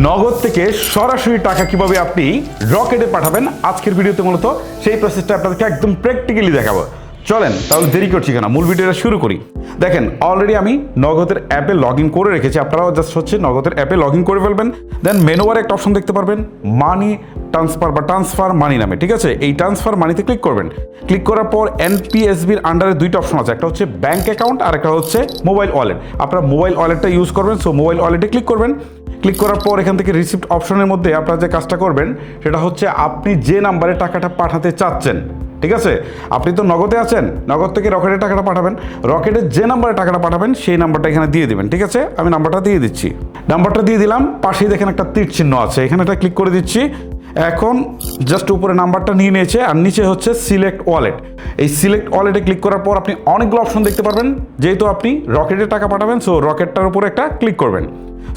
নগদ থেকে সরাসরি টাকা কিভাবে আপনি রকেটে পাঠাবেন আজকের ভিডিওতে মূলত সেই প্রসেসটা আপনাদেরকে একদম প্র্যাকটিক্যালি দেখাবো। চলেন তাহলে দেরি করছি কেন, মূল ভিডিওটা শুরু করি। দেখেন অলরেডি আমি নগদের অ্যাপে লগ ইন করে রেখেছি, আপনারাও জাস্ট হচ্ছে নগদের অ্যাপে লগ ইন করে ফেলবেন। দেন মেনু বারে একটা অপশন দেখতে পারবেন মানি ট্রান্সফার বা ট্রান্সফার মানি নামে, ঠিক আছে? এই ট্রান্সফার মানিতে ক্লিক করবেন। ক্লিক করার পর এনপিএসবির আন্ডারে দুইটা অপশন আছে, একটা হচ্ছে ব্যাঙ্ক অ্যাকাউন্ট আর একটা হচ্ছে মোবাইল ওয়ালেট। আপনারা মোবাইল ওয়ালেটটা ইউজ করবেন, সো মোবাইল ওয়ালেটে ক্লিক করবেন। ক্লিক করার পর এখান থেকে রিসিপ্ট অপশনের মধ্যে আপনারা যে কাজটা করবেন সেটা হচ্ছে আপনি যে নাম্বারে টাকাটা পাঠাতে চাচ্ছেন, ঠিক আছে? আপনি তো নগদে আছেন, নগদ থেকে রকেটে টাকাটা পাঠাবেন, রকেটে যে নাম্বারে টাকাটা পাঠাবেন সেই নাম্বারটা এখানে দিয়ে দেবেন, ঠিক আছে? আমি নাম্বারটা দিয়ে দিচ্ছি, নাম্বারটা দিয়ে দিলাম। পাশেই দেখেন একটা তীর চিহ্ন আছে, এখানে একটা ক্লিক করে দিচ্ছি। এখন জাস্ট উপরে নাম্বারটা নিয়ে নিয়েছে আর নিচে হচ্ছে সিলেক্ট ওয়ালেট। এই সিলেক্ট ওয়ালেটে ক্লিক করার পর আপনি অনেকগুলো অপশন দেখতে পারবেন। যেহেতু আপনি রকেটে টাকা পাঠাবেন, সো রকেটটার উপরে একটা ক্লিক করবেন।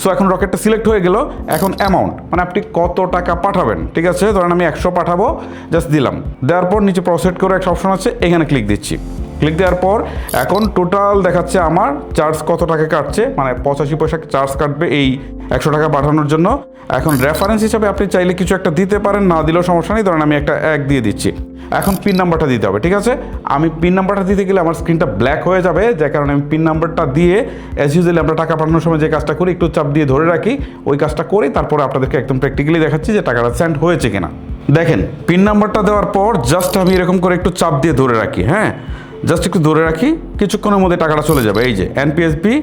সো এখন রকেটটা সিলেক্ট হয়ে গেল। এখন অ্যামাউন্ট মানে আপনি কত টাকা পাঠাবেন, ঠিক আছে? ধরেন আমি 100 পাঠাবো, জাস্ট দিলাম। দেওয়ার পর নিচে প্রসেড করে একটা অপশন আছে, এখানে ক্লিক দিচ্ছি। ক্লিক দেওয়ার পর এখন টোটাল দেখাচ্ছে আমার চার্জ কত টাকা কাটছে, মানে 85 পয়সা চার্জ কাটবে এই 100 টাকা পাঠানোর জন্য। এখন রেফারেন্স হিসাবে আপনি চাইলে কিছু একটা দিতে পারেন, না দিলেও সমস্যা নেই। ধরেন আমি একটা 1 দিয়ে দিচ্ছি। এখন পিন নাম্বারটা দিতে হবে, ঠিক আছে? আমি পিন নাম্বারটা দিতে গেলে আমার স্ক্রিনটা ব্ল্যাক হয়ে যাবে, যার কারণে আমি পিন নাম্বারটা দিয়ে অ্যাজ ইউজুয়ালি আমরা টাকা পাঠানোর সময় যে কাজটা করি, একটু চাপ দিয়ে ধরে রাখি, ওই কাজটা করি। তারপরে আপনাদেরকে একদম প্র্যাকটিক্যালি দেখাচ্ছি যে টাকাটা সেন্ড হয়েছে কিনা। দেখেন পিন নাম্বারটা দেওয়ার পর জাস্ট আমি এরকম করে একটু চাপ দিয়ে ধরে রাখি, হ্যাঁ, জাস্ট একটু ধরে রাখি, কিছুক্ষণের মধ্যে টাকাটা চলে যাবে। এই যে এনপিএসবি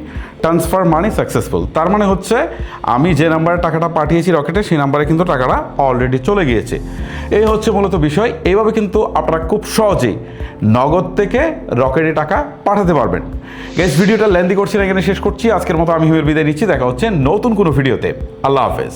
ট্রান্সফার মানি সাকসেসফুল, তার মানে হচ্ছে আমি যে নাম্বারে টাকাটা পাঠিয়েছি রকেটে সেই নাম্বারে কিন্তু টাকাটা অলরেডি চলে গিয়েছে। এই হচ্ছে মূলত বিষয়। এইভাবে কিন্তু আপনারা খুব সহজেই নগদ থেকে রকেটে টাকা পাঠাতে পারবেন। গাইস ভিডিওটা লেন্দি করছি না, এখানে শেষ করছি। আজকের মতো আমি হিমেল বিদায় নিচ্ছি, দেখা হচ্ছে নতুন কোনো ভিডিওতে। আল্লাহ হাফেজ।